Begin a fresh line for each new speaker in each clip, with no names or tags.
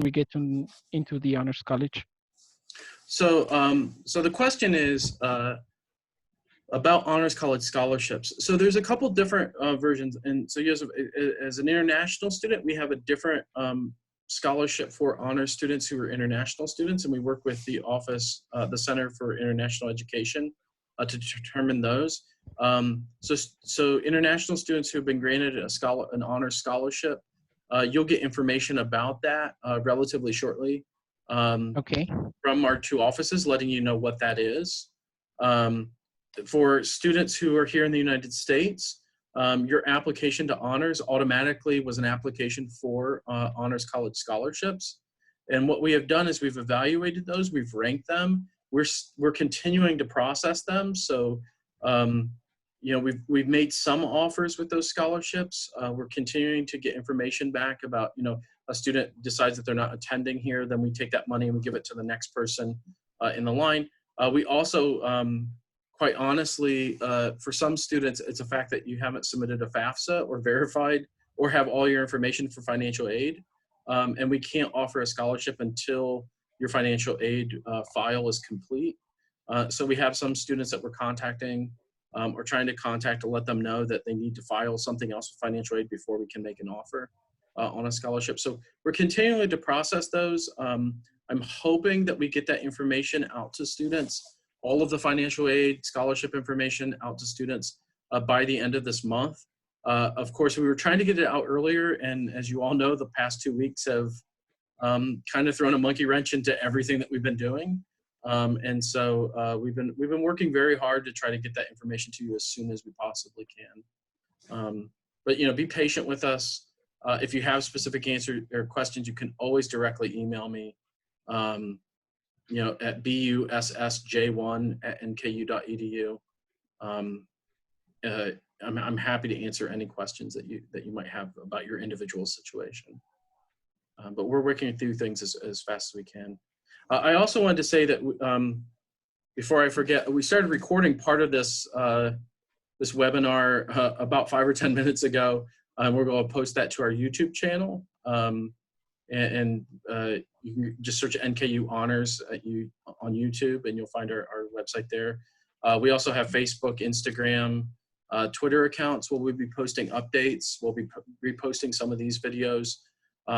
we get into the Honors College?
So, so the question is about Honors College scholarships. So there's a couple different versions. And so yes, as an international student, we have a different scholarship for honors students who are international students. And we work with the office, the Center for International Education to determine those. So international students who have been granted an honors scholarship, you'll get information about that relatively shortly.
Okay.
From our two offices, letting you know what that is. For students who are here in the United States, your application to honors automatically was an application for honors college scholarships. And what we have done is we've evaluated those, we've ranked them, we're continuing to process them. So, you know, we've made some offers with those scholarships. We're continuing to get information back about, you know, a student decides that they're not attending here, then we take that money and we give it to the next person in the line. We also, quite honestly, for some students, it's a fact that you haven't submitted a FAFSA or verified or have all your information for financial aid. And we can't offer a scholarship until your financial aid file is complete. So we have some students that we're contacting or trying to contact to let them know that they need to file something else with financial aid before we can make an offer on a scholarship. So we're continuing to process those. I'm hoping that we get that information out to students, all of the financial aid scholarship information out to students by the end of this month. Of course, we were trying to get it out earlier, and as you all know, the past 2 weeks have kind of thrown a monkey wrench into everything that we've been doing. And so we've been working very hard to try to get that information to you as soon as we possibly can. But you know, be patient with us. If you have specific answers or questions, you can always directly email me. You know, at bussj1@nku.edu. I'm happy to answer any questions that you might have about your individual situation. But we're working through things as fast as we can. I also wanted to say that before I forget, we started recording part of this this webinar about 5 or 10 minutes ago. We're going to post that to our YouTube channel. You can just search NKU Honors on YouTube, and you'll find our website there. We also have Facebook, Instagram, Twitter accounts where we'll be posting updates. We'll be reposting some of these videos.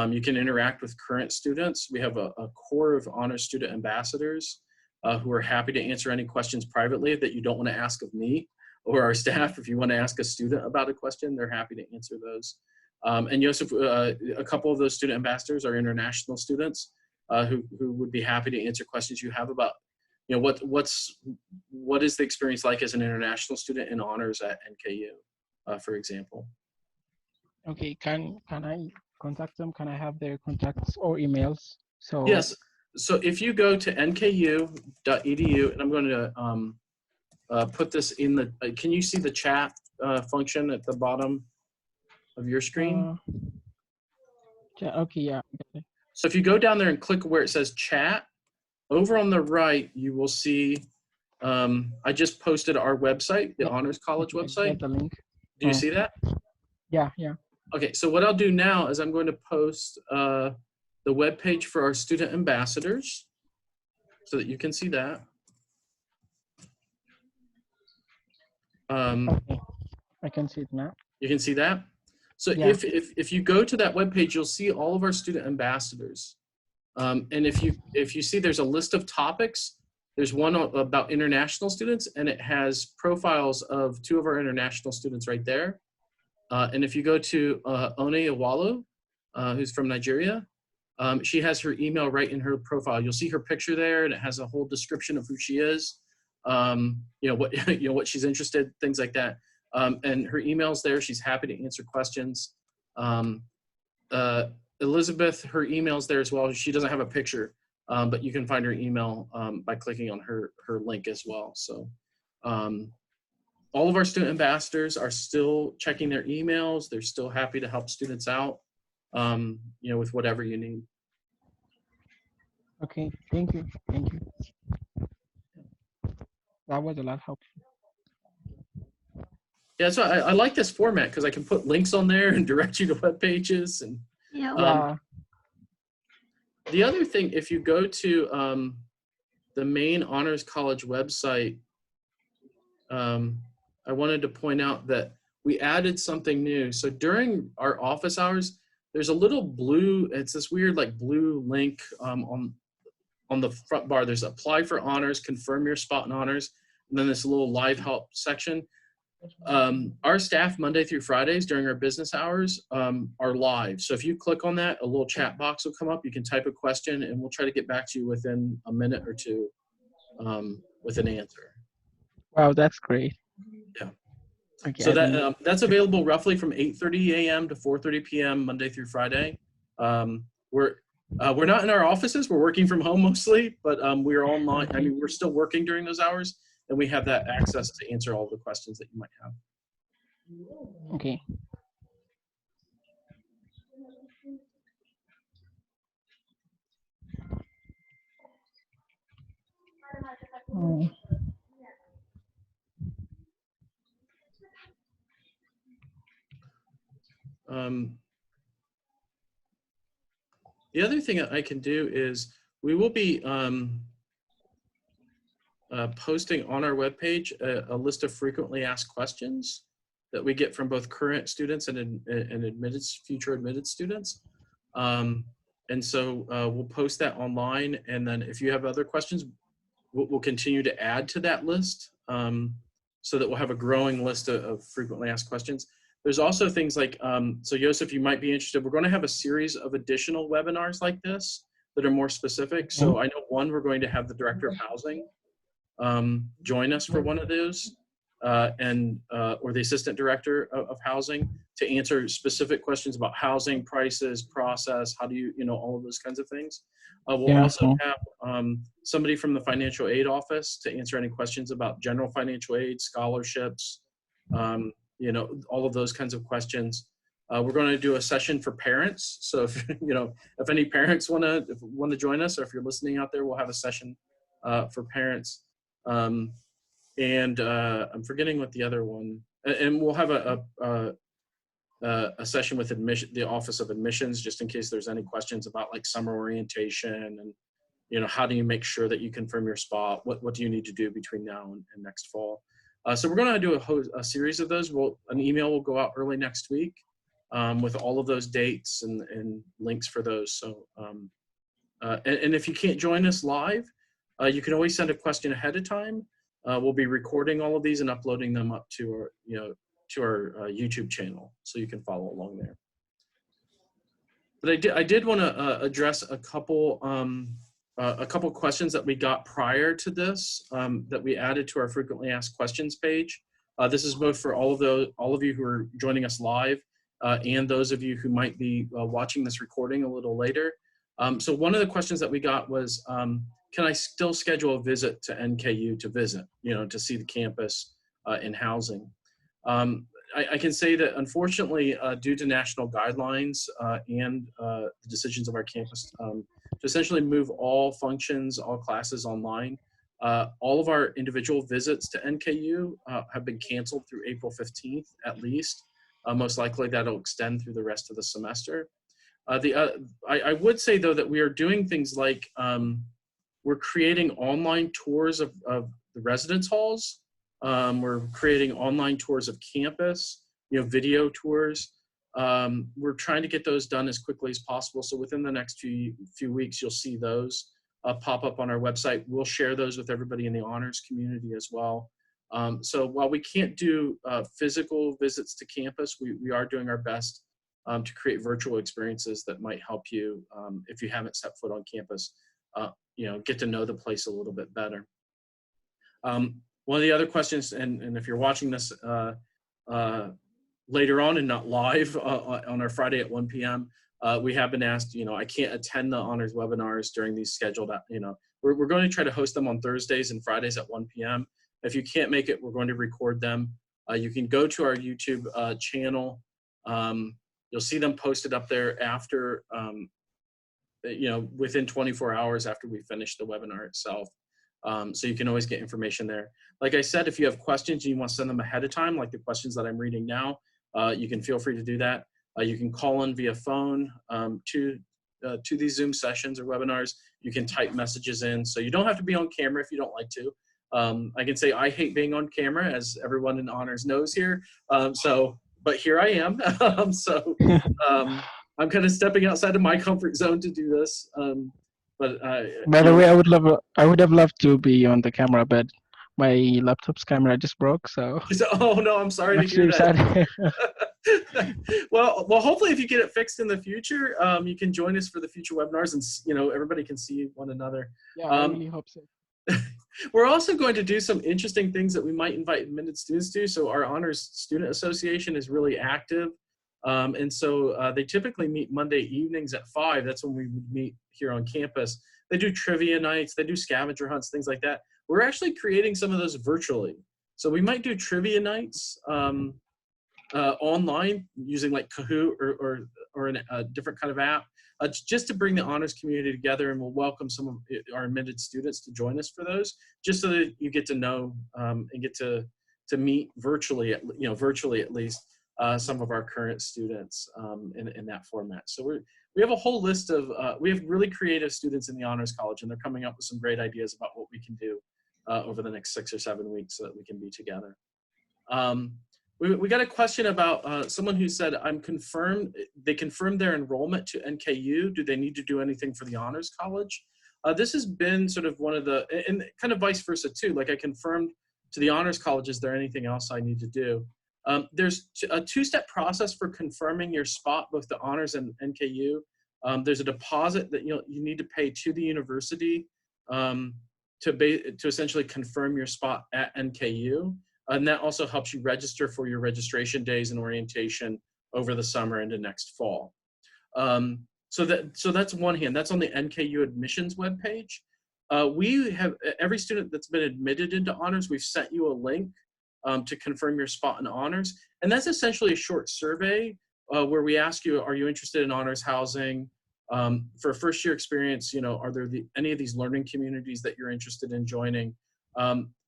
You can interact with current students. We have a core of honors student ambassadors who are happy to answer any questions privately that you don't want to ask of me or our staff. If you want to ask a student about a question, they're happy to answer those. And Joseph, a couple of those student ambassadors are international students who would be happy to answer questions you have about, you know, what is the experience like as an international student in honors at NKU, for example.
Okay, can I contact them? Can I have their contacts or emails? So
yes. So if you go to nku.edu, and I'm going to put this in the. Can you see the chat function at the bottom of your screen?
Okay, yeah. Okay.
So if you go down there and click where it says chat, over on the right, you will see, I just posted our website, the Honors College website.
The link.
Do you see that?
Yeah, yeah.
Okay, so what I'll do now is I'm going to post the web page for our student ambassadors so that you can see that.
Okay. I can see it now.
You can see that? So
yeah.
if you go to that webpage, you'll see all of our student ambassadors. And if you see there's a list of topics, there's one about international students, and it has profiles of 2 of our international students right there. And if you go to One Iwalu, who's from Nigeria, she has her email right in her profile. You'll see her picture there, and it has a whole description of who she is, you know, what she's interested, things like that. And her email's there. She's happy to answer questions. Elizabeth, her email's there as well. She doesn't have a picture, but you can find her email by clicking on her link as well. So all of our student ambassadors are still checking their emails. They're still happy to help students out, you know, with whatever you need.
Okay, thank you. Thank you. That was a lot helpful.
Yeah, so I like this format because I can put links on there and direct you to web pages. And The other thing, if you go to the main Honors College website, I wanted to point out that we added something new. So during our office hours, there's a little blue, it's this weird like blue link on the front bar. There's apply for honors, confirm your spot in honors, and then this little live help section. Our staff Monday through Fridays during our business hours are live. So if you click on that, a little chat box will come up. You can type a question and we'll try to get back to you within a minute or two with an answer.
Wow, that's great.
Yeah.
Okay,
So that's available roughly from 8:30 a.m. to 4:30 p.m. Monday through Friday. We're not in our offices. We're working from home mostly, but we're online. I mean, we're still working during those hours, and we have that access to answer all the questions that you might have.
Okay.
The other thing I can do is we will be posting on our webpage a list of frequently asked questions that we get from both current students and future admitted students. And so we'll post that online. And then if you have other questions, we'll continue to add to that list so that we'll have a growing list of frequently asked questions. There's also things like, so Joseph, you might be interested, we're going to have a series of additional webinars like this that are more specific. So I know one, we're going to have the Director of Housing join us for one of those, or the Assistant Director of Housing to answer specific questions about housing, prices, process, how do you, all of those kinds of things. We'll also have somebody from the Financial Aid Office to answer any questions about general financial aid, scholarships, all of those kinds of questions. We're going to do a session for parents. So if, if any parents want to join us, or if you're listening out there, we'll have a session for parents. And I'm forgetting what the other one, and we'll have a session with the Office of Admissions, just in case there's any questions about like summer orientation and, how do you make sure that you confirm your spot? What do you need to do between now and next fall? So we're going to do a series of those. An email will go out early next week with all of those dates and links for those. So, and if you can't join us live, you can always send a question ahead of time. We'll be recording all of these and uploading them up to our YouTube channel, so you can follow along there. But I did want to address a couple questions that we got prior to this that we added to our frequently asked questions page. This is both for all of you who are joining us live and those of you who might be watching this recording a little later. So one of the questions that we got was, can I still schedule a visit to NKU to visit, to see the campus and housing? I can say that unfortunately, due to national guidelines and the decisions of our campus to essentially move all functions, all classes online, all of our individual visits to NKU have been canceled through April 15th at least. Most likely that'll extend through the rest of the semester. I would say though that we are doing things like we're creating online tours of the residence halls. We're creating online tours of campus, video tours. We're trying to get those done as quickly as possible. So within the next few weeks, you'll see those pop up on our website. We'll share those with everybody in the honors community as well. So while we can't do physical visits to campus, we are doing our best to create virtual experiences that might help you if you haven't stepped foot on campus, get to know the place a little bit better. One of the other questions, and if you're watching this later on and not live on our Friday at 1 p.m., we have been asked, I can't attend the honors webinars during these scheduled, we're going to try to host them on Thursdays and Fridays at 1 p.m. If you can't make it, we're going to record them. You can go to our YouTube channel. You'll see them posted up there after, within 24 hours after we finish the webinar itself. So you can always get information there. Like I said, if you have questions and you want to send them ahead of time, like the questions that I'm reading now, you can feel free to do that. You can call in via phone to to these Zoom sessions or webinars, you can type messages in. So you don't have to be on camera if you don't like to. I can say I hate being on camera, as everyone in honors knows here. But here I am. I'm kind of stepping outside of my comfort zone to do this.
By the way, I would have loved to be on the camera, but my laptop's camera just broke, so
oh no, I'm sorry
I'm
to hear
actually
that.
sad.
well, hopefully if you get it fixed in the future, you can join us for the future webinars, and everybody can see one another.
Yeah, I really hope so.
We're also going to do some interesting things that we might invite admitted students to. So our Honors Student Association is really active. And so they typically meet Monday evenings at 5. That's when we would meet here on campus. They do trivia nights, they do scavenger hunts, things like that. We're actually creating some of those virtually. So we might do trivia nights online using like Kahoot or a different kind of app, just to bring the honors community together, and we'll welcome some of our admitted students to join us for those, just so that you get to know and get to meet virtually, at least some of our current students in that format. So we have a whole list of, we have really creative students in the Honors College, and they're coming up with some great ideas about what we can do over the next 6 or 7 weeks so that we can be together. We got a question about someone who said, they confirmed their enrollment to NKU. Do they need to do anything for the Honors College? This has been sort of one of the, and kind of vice versa too. Like I confirmed to the Honors College, is there anything else I need to do? There's a 2-step process for confirming your spot, both the Honors and NKU. There's a deposit that you need to pay to the university to essentially confirm your spot at NKU. And that also helps you register for your registration days and orientation over the summer into next fall. So that's one hand. That's on the NKU admissions webpage. We have, every student that's been admitted into honors, we've sent you a link to confirm your spot in honors. And that's essentially a short survey where we ask you, are you interested in honors housing? For a first year experience, are there any of these learning communities that you're interested in joining?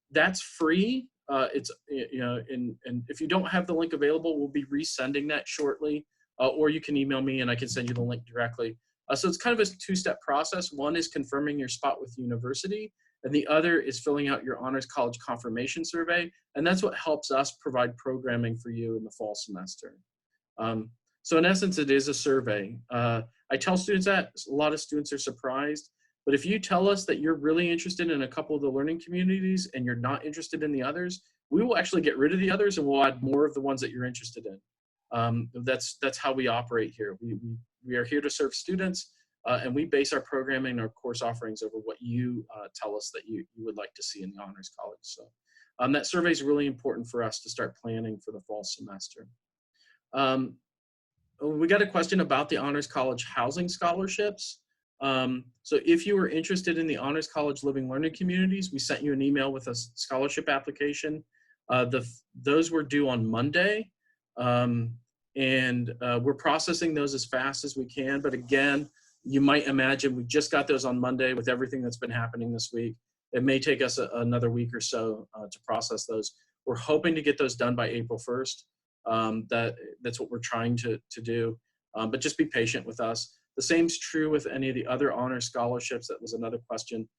That's free. And if you don't have the link available, we'll be resending that shortly, or you can email me and I can send you the link directly. So it's kind of a 2-step process. One is confirming your spot with the university, and the other is filling out your Honors College confirmation survey. And that's what helps us provide programming for you in the fall semester. So in essence, it is a survey. I tell students that, a lot of students are surprised. But if you tell us that you're really interested in a couple of the learning communities and you're not interested in the others, we will actually get rid of the others and we'll add more of the ones that you're interested in. That's how we operate here. We are here to serve students, and we base our programming and our course offerings over what you tell us that you would like to see in the Honors College. So that survey is really important for us to start planning for the fall semester. We got a question about the Honors College housing scholarships. So if you were interested in the Honors College Living Learning Communities, we sent you an email with a scholarship application. Those were due on Monday, and we're processing those as fast as we can. But again, you might imagine we just got those on Monday with everything that's been happening this week. It may take us another week or so to process those. We're hoping to get those done by April 1st. That's what we're trying to do, but just be patient with us. The same's true with any of the other honor scholarships. That was another question.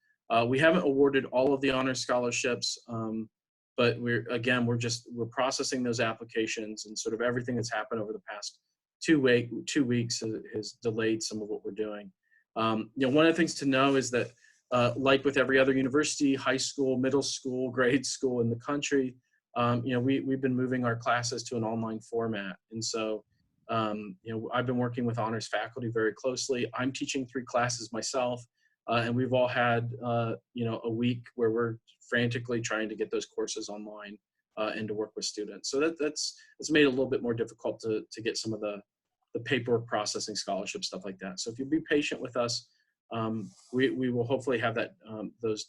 We haven't awarded all of the honor scholarships, but we're processing those applications, and sort of everything that's happened over the past 2 weeks has delayed some of what we're doing. One of the things to know is that like with every other university, high school, middle school, grade school in the country, we've been moving our classes to an online format. And so, I've been working with honors faculty very closely. I'm teaching 3 classes myself, and we've all had, a week where we're frantically trying to get those courses online and to work with students. So that's made it a little bit more difficult to get some of the paperwork processing, scholarship, stuff like that. So if you be patient with us, we will hopefully have those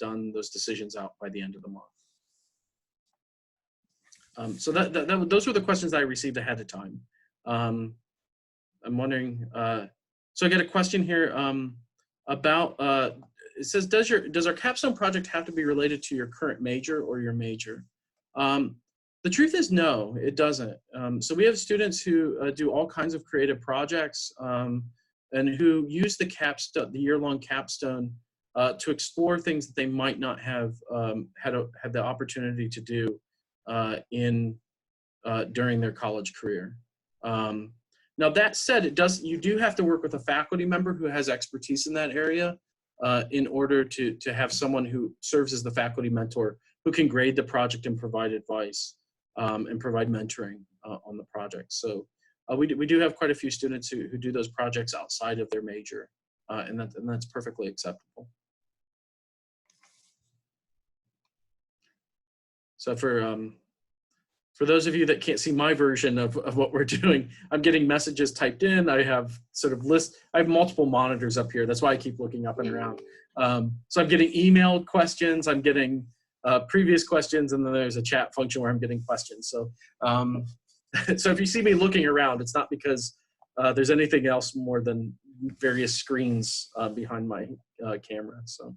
decisions out by the end of the month. So those were the questions I received ahead of time. I'm wondering, so I got a question here about, it says, does our capstone project have to be related to your current major or your major? The truth is no, it doesn't. So we have students who do all kinds of creative projects. and who use the capstone, the year-long capstone, to explore things that they might not have had the opportunity to do during their college career. Now that said, you do have to work with a faculty member who has expertise in that area in order to have someone who serves as the faculty mentor who can grade the project and provide advice and provide mentoring on the project. So we do have quite a few students who do those projects outside of their major, and that's perfectly acceptable. So for those of you that can't see my version of what we're doing, I'm getting messages typed in. I have I have multiple monitors up here. That's why I keep looking up and around. So I'm getting email questions, I'm getting previous questions, and then there's a chat function where I'm getting questions. So, so if you see me looking around, it's not because there's anything else more than various screens behind my camera. So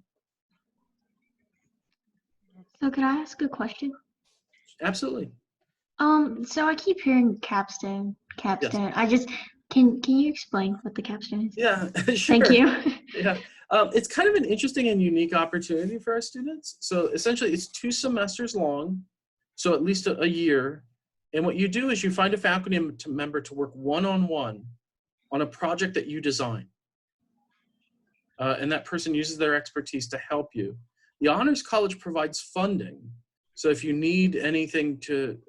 could I ask a question?
absolutely.
So I keep hearing capstone.
Yes.
I just can you explain what the capstone is?
Yeah, sure.
Thank you.
Yeah, it's kind of an interesting and unique opportunity for our students. So essentially, it's 2 semesters long, so at least a year. And what you do is you find a faculty member to work one-on-one on a project that you design. And that person uses their expertise to help you. The Honors College provides funding. So if you need anything to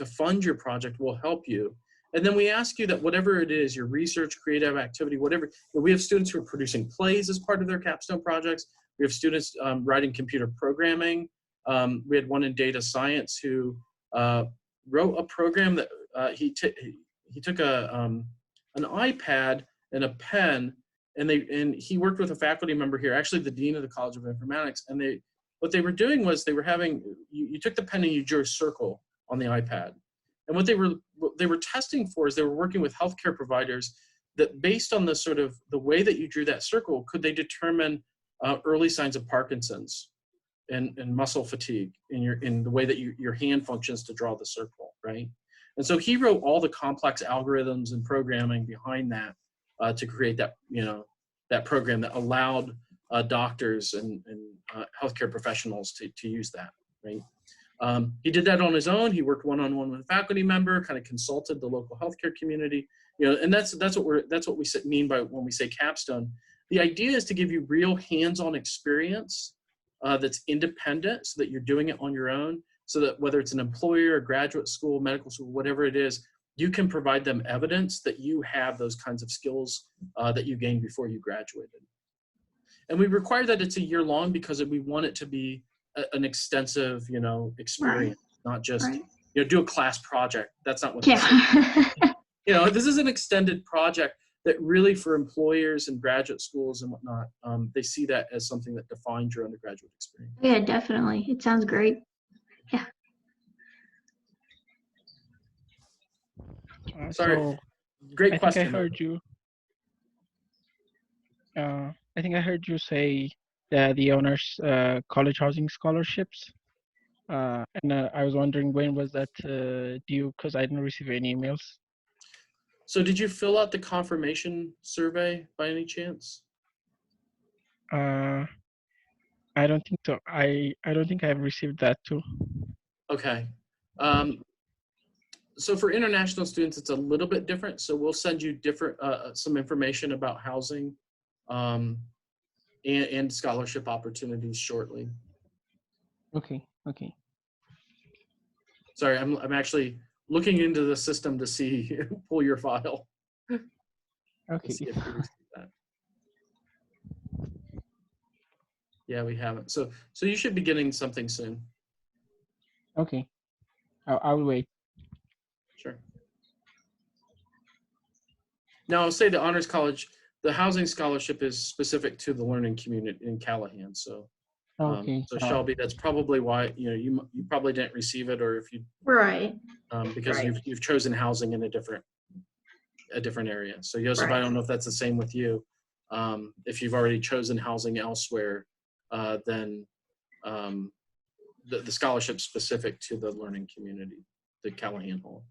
fund your project, we'll help you. And then we ask you that whatever it is, your research, creative activity, whatever, we have students who are producing plays as part of their capstone projects. We have students writing computer programming. We had one in data science who wrote a program that he took an iPad and a pen, and he worked with a faculty member here, actually the dean of the College of Informatics, and what they were doing was they were having, you took the pen and you drew a circle on the iPad. And what they were testing for is they were working with healthcare providers that based on the way that you drew that circle, could they determine early signs of Parkinson's and muscle fatigue in the way that your hand functions to draw the circle, right? And so he wrote all the complex algorithms and programming behind that to create that, that program that allowed doctors and healthcare professionals to use that, right? He did that on his own. He worked one-on-one with a faculty member, kind of consulted the local healthcare community, and that's what we mean by when we say capstone. The idea is to give you real hands-on experience that's independent, so that you're doing it on your own, so that whether it's an employer, a graduate school, medical school, whatever it is, you can provide them evidence that you have those kinds of skills that you gained before you graduated. And we require that it's a year long because we want it to be an extensive, experience, not just, do a class project. That's not what this is. This is an extended project that really for employers and graduate schools and whatnot, they see that as something that defines your undergraduate experience.
Yeah, definitely. It sounds great. Yeah.
Sorry.
So
Great question.
I think I heard you. I think I heard you say the Honors College Housing Scholarships. And I was wondering, when was that due? Because I didn't receive any emails.
So did you fill out the confirmation survey by any chance?
I don't think so. I don't think I've received that too. Okay.
So for international students, it's a little bit different. So we'll send you some information about housing and scholarship opportunities shortly.
Okay. Okay.
Sorry, I'm actually looking into the system to see pull your file.
Okay.
See if we received that. Yeah, we haven't. So you should be getting something soon.
Okay. I'll wait.
Sure. Now I'll say the Honors College, the housing scholarship is specific to the learning community in Callahan. So,
okay.
So Shelby, that's probably why you probably didn't receive it, or if you because you've chosen housing in a different area. So Joseph, I don't know if that's the same with you. If you've already chosen housing elsewhere, then the scholarship specific to the learning community, the Callahan Hall.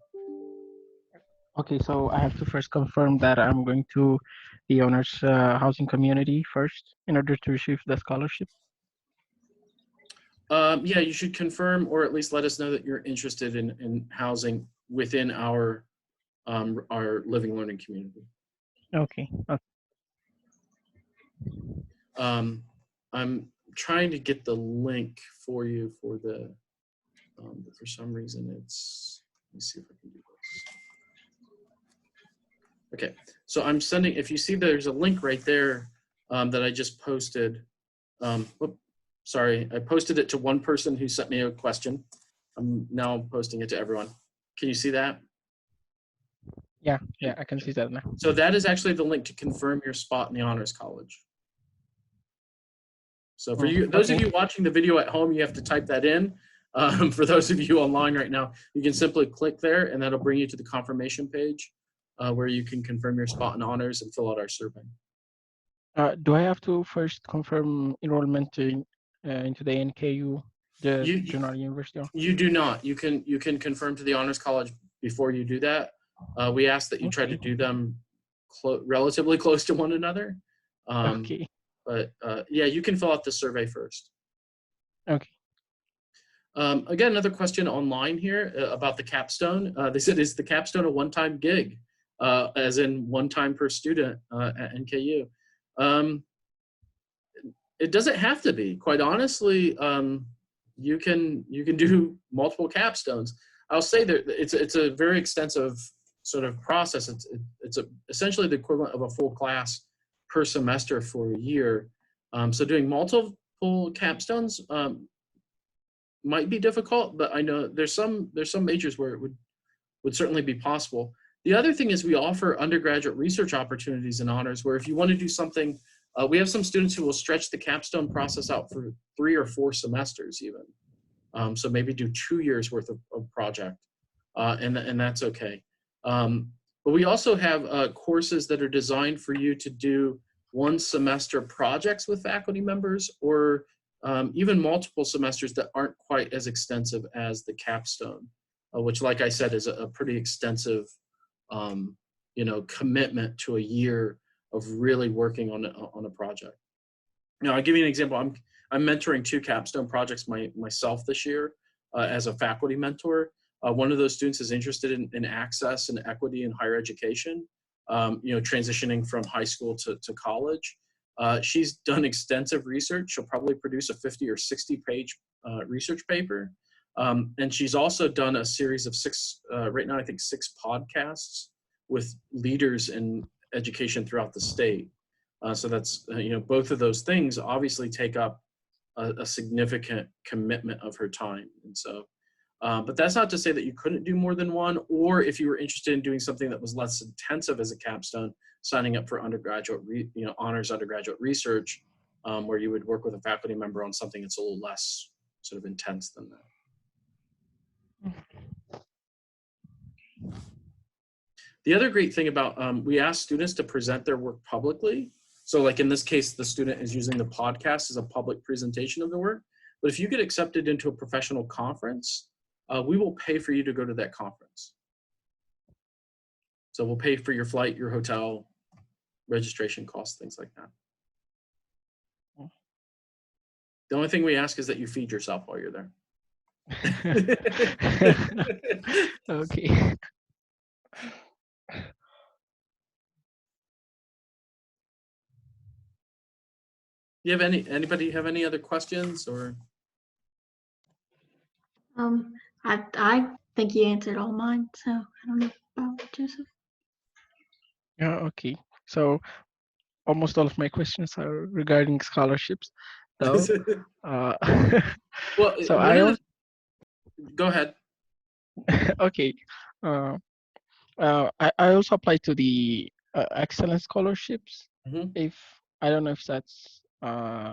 Okay, so I have to first confirm that I'm going to the honors housing community first in order to receive the scholarship?
Yeah, you should confirm or at least let us know that you're interested in housing within our living learning community.
Okay.
I'm trying to get the link for you for the, but for some reason it's, let me see if I can do this. Okay, so I'm sending, if you see there's a link right there that I just posted. Sorry, I posted it to one person who sent me a question. I'm now posting it to everyone. Can you see that?
Yeah, I can see that now.
So that is actually the link to confirm your spot in the Honors College. So for you, those of you watching the video at home, you have to type that in. For those of you online right now, you can simply click there and that'll bring you to the confirmation page where you can confirm your spot in honors and fill out our survey.
Do I have to first confirm enrollment into the NKU, the General University?
You do not. You can confirm to the Honors College before you do that. We ask that you try to do them relatively close to one another.
Okay.
But yeah, you can fill out the survey first.
Okay.
Again, another question online here about the capstone. They said, is the capstone a one-time gig, as in one time per student at NKU? It doesn't have to be. Quite honestly, you can do multiple capstones. I'll say that it's a very extensive sort of process. It's essentially the equivalent of a full class per semester for a year. So doing multiple capstones might be difficult, but I know there's some majors where it would certainly be possible. The other thing is we offer undergraduate research opportunities in honors where if you want to do something, we have some students who will stretch the capstone process out for 3 or 4 semesters even. So maybe do 2 years worth of project, and that's okay. But we also have courses that are designed for you to do 1 semester projects with faculty members, or even multiple semesters that aren't quite as extensive as the capstone, which, like I said, is a pretty extensive, commitment to a year of really working on a project. Now, I'll give you an example. I'm mentoring 2 capstone projects myself this year as a faculty mentor. One of those students is interested in access and equity in higher education, transitioning from high school to college. She's done extensive research. She'll probably produce a 50 or 60 page research paper. And she's also done a series of 6, right now I think 6 podcasts with leaders in education throughout the state. So that's, both of those things obviously take up a significant commitment of her time. And so, but that's not to say that you couldn't do more than one, or if you were interested in doing something that was less intensive as a capstone, signing up for undergraduate, honors undergraduate research, where you would work with a faculty member on something that's a little less sort of intense than that. The other great thing about, we ask students to present their work publicly. So like in this case, the student is using the podcast as a public presentation of the work. But if you get accepted into a professional conference, we will pay for you to go to that conference. So we'll pay for your flight, your hotel, registration costs, things like that. The only thing we ask is that you feed yourself while you're there.
Okay.
You have anybody have any other questions or?
I think you answered all mine, so I don't know about Joseph.
Yeah, okay. So almost all of my questions are regarding scholarships, though.
Well,
so
go ahead.
Okay. I also applied to the excellence scholarships.
Mm-hmm.
If I don't know if that's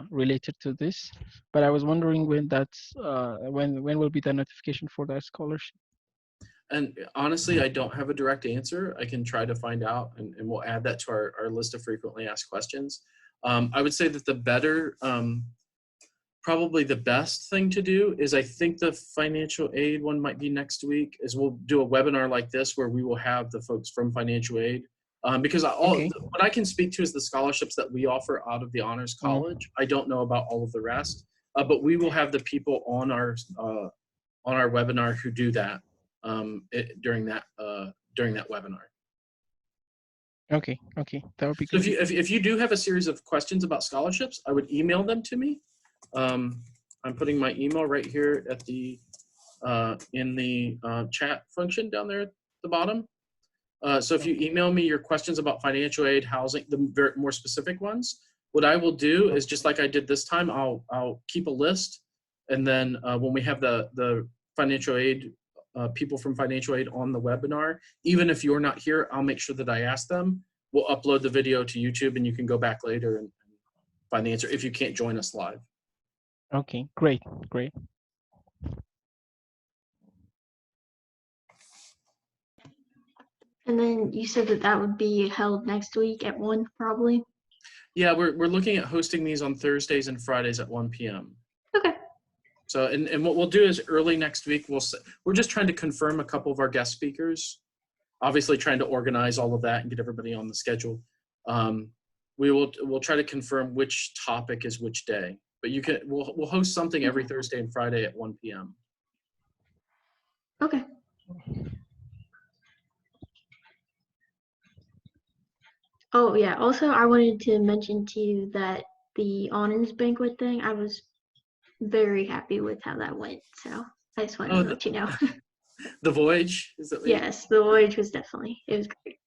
related to this, but I was wondering when that's when will be the notification for that scholarship?
And honestly, I don't have a direct answer. I can try to find out, and we'll add that to our list of frequently asked questions. I would say that the better, probably the best thing to do is, I think the financial aid one might be next week, is we'll do a webinar like this where we will have the folks from financial aid Because
Okay.
what I can speak to is the scholarships that we offer out of the Honors College. I don't know about all of the rest, but we will have the people on our webinar who do that during that webinar.
Okay. Okay. That would be
So
great.
if you do have a series of questions about scholarships, I would email them to me. I'm putting my email right here at the in the chat function down there at the bottom. So if you email me your questions about financial aid, housing, the more specific ones, what I will do is just like I did this time, I'll keep a list, and then when we have the financial aid people from financial aid on the webinar, even if you're not here, I'll make sure that I ask them. We'll upload the video to YouTube, and you can go back later and find the answer if you can't join us live.
Okay. Great. Great.
And then you said that that would be held next week at 1 probably?
Yeah, we're looking at hosting these on Thursdays and Fridays at 1 p.m.
Okay.
So, and what we'll do is early next week, we're just trying to confirm a couple of our guest speakers, obviously trying to organize all of that and get everybody on the schedule. We'll try to confirm which topic is which day, but we'll host something every Thursday and Friday at 1 p.m.
Okay. Oh, yeah. Also, I wanted to mention to you that the honors banquet thing, I was very happy with how that went. So I just wanted to let you know.
The Voyage? Is that
Yes, the voyage was it was great.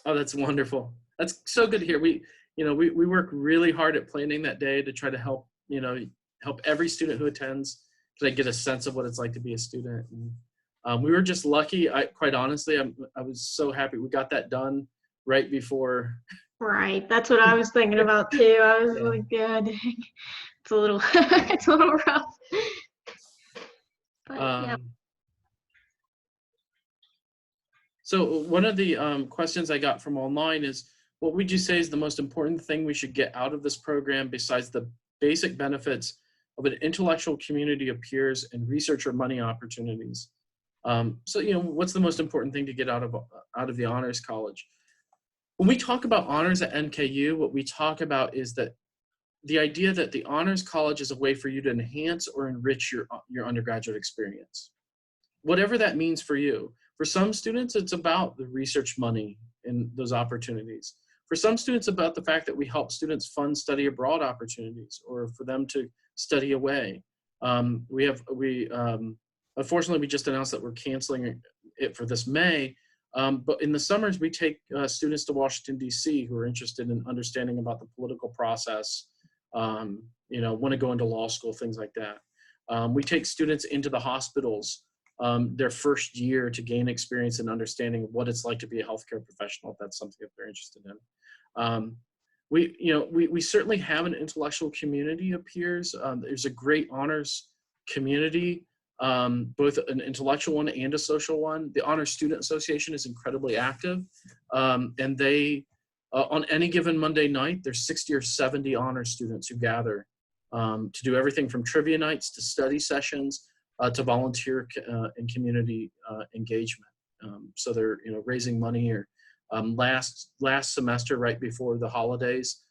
Oh, that's wonderful. That's so good to hear. We work really hard at planning that day to try to help every student who attends to get a sense of what it's like to be a student. And, we were just lucky. Quite honestly, I was so happy we got that done right before.
Right, that's what I was thinking about too. I was like, yeah, dang. It's a little, it's a little rough. But, yeah.
So one of the questions I got from online is, what would you say is the most important thing we should get out of this program besides the basic benefits of an intellectual community of peers and researcher money opportunities? So, what's the most important thing to get out of the Honors College? When we talk about honors at NKU, what we talk about is that the idea that the Honors College is a way for you to enhance or enrich your undergraduate experience, whatever that means for you. For some students, it's about the research money and those opportunities. For some students, about the fact that we help students fund study abroad opportunities or for them to study away. Unfortunately, we just announced that we're canceling it for this May. But in the summers, we take students to Washington, D.C. who are interested in understanding about the political process, want to go into law school, things like that. We take students into the hospitals their first year to gain experience and understanding of what it's like to be a healthcare professional, if that's something that they're interested in. We certainly have an intellectual community of peers. There's a great honors community, both an intellectual one and a social one. The Honors Student Association is incredibly active, and they, on any given Monday night, there's 60 or 70 honors students who gather to do everything from trivia nights to study sessions to volunteer and community engagement. So they're raising money. Or last semester, right before the holidays,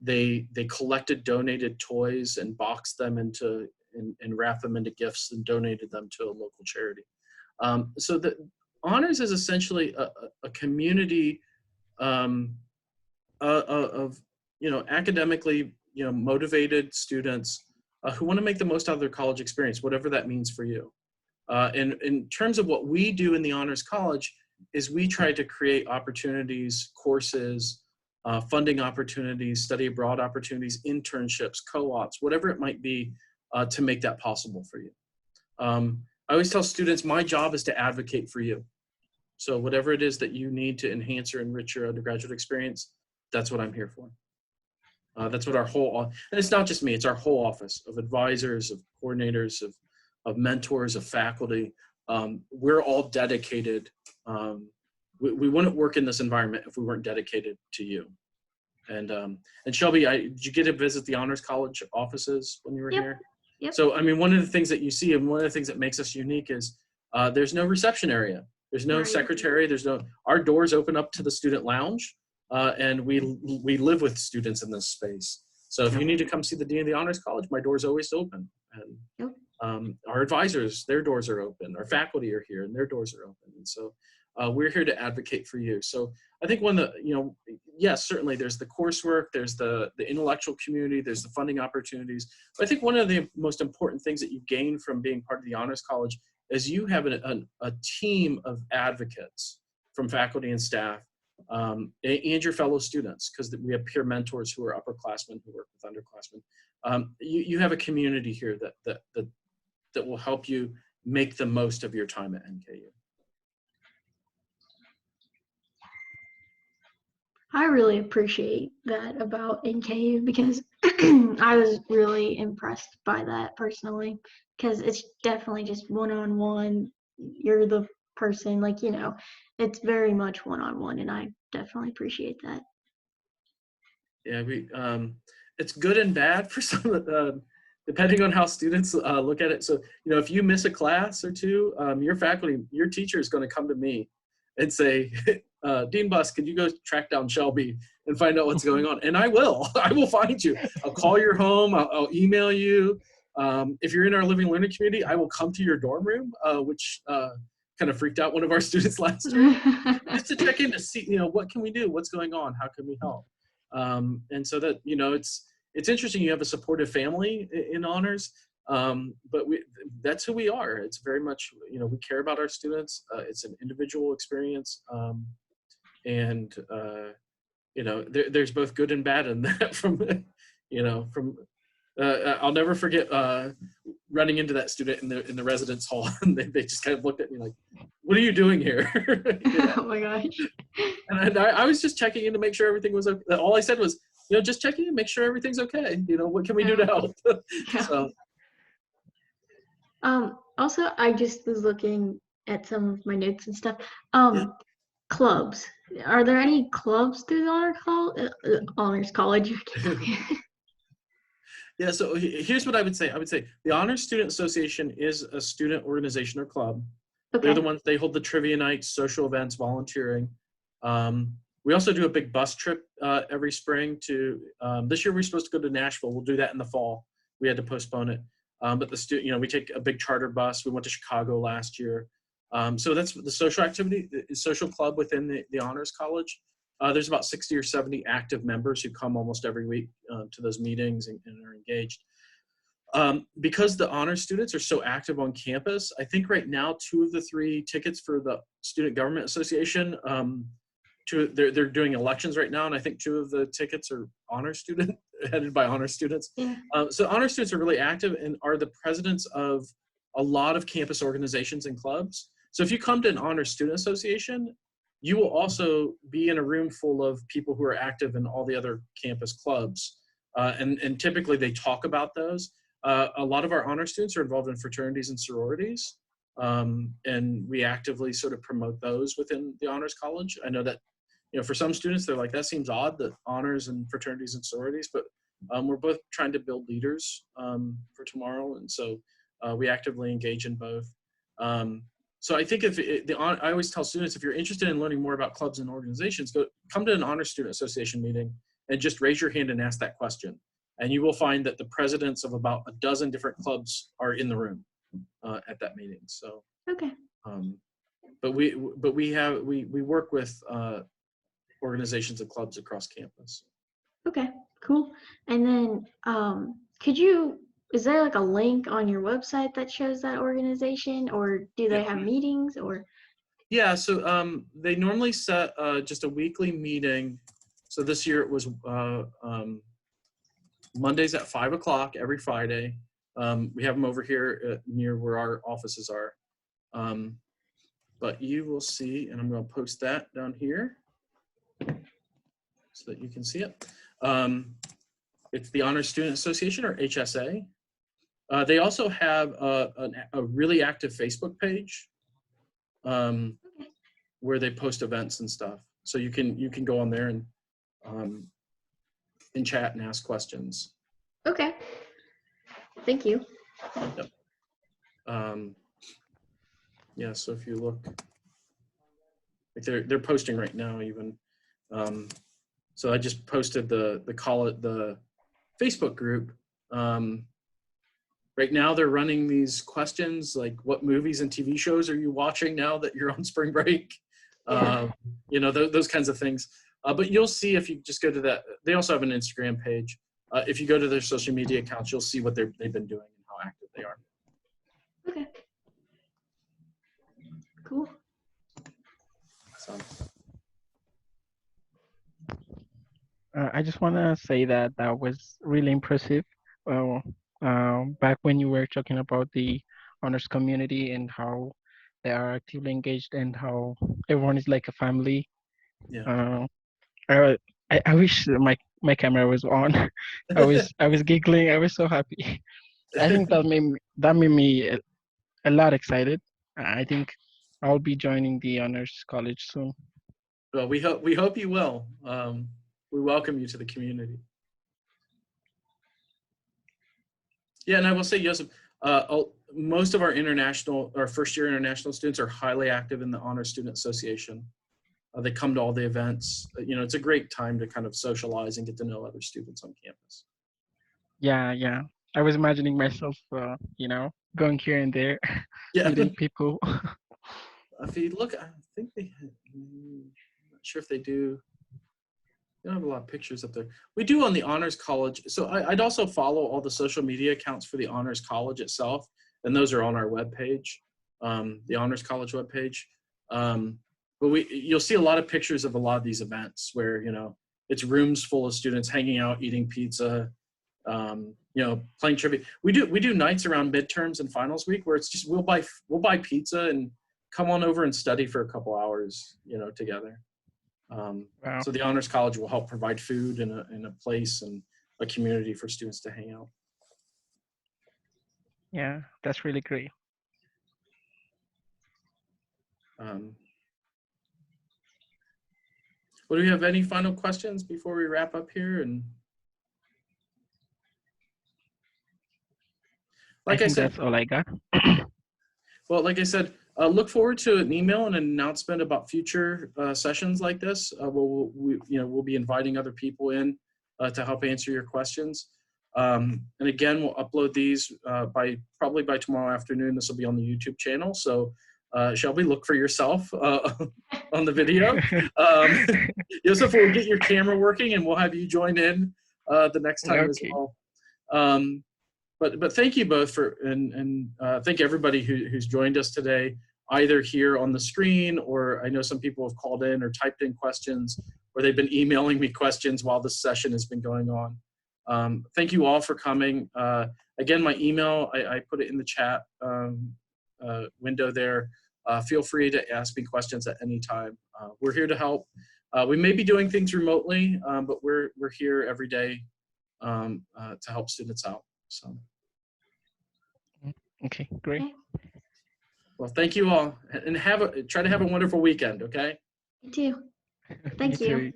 they collected donated toys and boxed them into and wrapped them into gifts and donated them to a local charity. So the honors is essentially a community of academically motivated students who want to make the most out of their college experience, whatever that means for you. And in terms of what we do in the Honors College is we try to create opportunities, courses, funding opportunities, study abroad opportunities, internships, co-ops, whatever it might be, to make that possible for you. I always tell students, my job is to advocate for you. So whatever it is that you need to enhance or enrich your undergraduate experience, that's what I'm here for. That's what and it's not just me, it's our whole office of advisors, of coordinators, of mentors, of faculty. We're all dedicated. We wouldn't work in this environment if we weren't dedicated to you. And Shelby, did you get to visit the Honors College offices when you were here?
Yep.
So, I mean, one of the things that you see and one of the things that makes us unique is there's no reception area. There's no
Right.
secretary. Our doors open up to the student lounge, and we live with students in this space. So if you need to come see the Dean of the Honors College, my door's always open. And
Yep.
our advisors, their doors are open. Our faculty are here and their doors are open. And so we're here to advocate for you. So I think yes, certainly there's the coursework, there's the intellectual community, there's the funding opportunities. But I think one of the most important things that you gain from being part of the Honors College is you have a team of advocates from faculty and staff, and your fellow students, because we have peer mentors who are upperclassmen who work with underclassmen. You have a community here that will help you make the most of your time at NKU.
I really appreciate that about NKU because I was really impressed by that personally, because it's definitely just one-on-one. You're the person, like, it's very much one-on-one, and I definitely appreciate that.
Yeah, it's good and bad for some, depending on how students look at it. So, if you miss a class or two, your teacher is going to come to me and say, Dean Buss, could you go track down Shelby and find out what's going on? And I will find you. I'll call your home. I'll email you. If you're in our living learning community, I will come to your dorm room, which kind of freaked out one of our students last year, just to check in to see, what can we do? What's going on? How can we help? And so that, it's interesting. You have a supportive family in honors, but that's who we are. It's very much, we care about our students. It's an individual experience. And there's both good and bad in that I'll never forget running into that student in the residence hall, and they just kind of looked at me like, what are you doing here?
Oh my gosh.
And I was just checking in to make sure everything was okay. All I said was, just checking in, make sure everything's okay. What can we do to help?
Yeah.
So.
Also, I just was looking at some of my notes and stuff.
Yeah.
Clubs. Are there any clubs through the Honors College?
Yeah, so here's what I would say. I would say the Honors Student Association is a student organization or club.
Okay.
They're the ones, they hold the trivia nights, social events, volunteering. We also do a big bus trip every spring to, this year we're supposed to go to Nashville. We'll do that in the fall. We had to postpone it. But we take a big charter bus. We went to Chicago last year. So that's the social activity, the social club within the Honors College. There's about 60 or 70 active members who come almost every week to those meetings and are engaged. Because the honors students are so active on campus, I think right now 2 of the 3 tickets for the Student Government Association, they're doing elections right now, and I think 2 of the tickets are headed by honor students.
Yeah.
So honor students are really active and are the presidents of a lot of campus organizations and clubs. So if you come to an honor student association, you will also be in a room full of people who are active in all the other campus clubs. And typically they talk about those. A lot of our honor students are involved in fraternities and sororities. And we actively sort of promote those within the Honors College. I know that, for some students, they're like, that seems odd, that honors and fraternities and sororities, but we're both trying to build leaders for tomorrow. And so we actively engage in both. So I think I always tell students, if you're interested in learning more about clubs and organizations, come to an Honor Student Association meeting and just raise your hand and ask that question. And you will find that the presidents of about a dozen different clubs are in the room at that meeting. So,
okay.
But we work with organizations and clubs across campus.
Okay, cool. And then is there like a link on your website that shows that organization, or do they have meetings, or?
Yeah, so they normally set just a weekly meeting. So this year it was Mondays at 5 o'clock every Friday. We have them over here near where our offices are. But you will see, and I'm going to post that down here so that you can see it. It's the Honors Student Association, or HSA. They also have a really active Facebook page where they post events and stuff. So you can go on there and chat and ask questions.
Okay. Thank you.
Yep. Yeah, so if you look Like they're posting right now even. So I just posted the Facebook group. Right now they're running these questions like, what movies and TV shows are you watching now that you're on spring break?
Yeah.
You know, those kinds of things. But you'll see if you just go to that. They also have an Instagram page. If you go to their social media accounts, you'll see what they've been doing and how active they are.
Okay. Cool.
So.
I just want to say that that was really impressive. Well, back when you were talking about the honors community and how they are actively engaged and how everyone is like a family.
Yeah.
I, I wish my camera was on. I was giggling. I was so happy. I think that made me a lot excited. I think I'll be joining the honors college soon.
Well, we hope you will. We welcome you to the community. Yeah, and I will say, Joseph, most of our first-year international students are highly active in the Honor Student Association. They come to all the events. You know, it's a great time to kind of socialize and get to know other students on campus.
Yeah. I was imagining myself, going here and there,
Yeah.
meeting people.
If you look, I think I'm not sure if they do. They don't have a lot of pictures up there. We do on the Honors College. So I'd also follow all the social media accounts for the Honors College itself. And those are on our webpage, the Honors College webpage. But you'll see a lot of pictures of a lot of these events where, you know, it's rooms full of students hanging out, eating pizza, you know, playing trivia. We do nights around midterms and finals week where it's just we'll buy pizza and come on over and study for a couple hours, you know, together.
Wow.
So the Honors College will help provide food and a place and a community for students to hang out.
Yeah, that's really great.
Well, do we have any final questions before we wrap up here? And like I
think
said,
that's all I got.
well, like I said, look forward to an email and an announcement about future sessions like this. We'll be inviting other people in to help answer your questions. And again, we'll upload these probably by tomorrow afternoon. This will be on the YouTube channel. So Shelby, look for yourself on the video. Joseph will get your camera working and we'll have you join in the next time as well. But thank you both and thank everybody who's joined us today, either here on the screen, or I know some people have called in or typed in questions, or they've been emailing me questions while this session has been going on. Thank you all for coming. Again, my email, I put it in the chat window there. Feel free to ask me questions at any time. We're here to help. We may be doing things remotely, but we're here every day to help students out. So.
Okay, great.
Well, thank you all, and try to have a wonderful weekend. Okay.
You too. Thank you.
Too.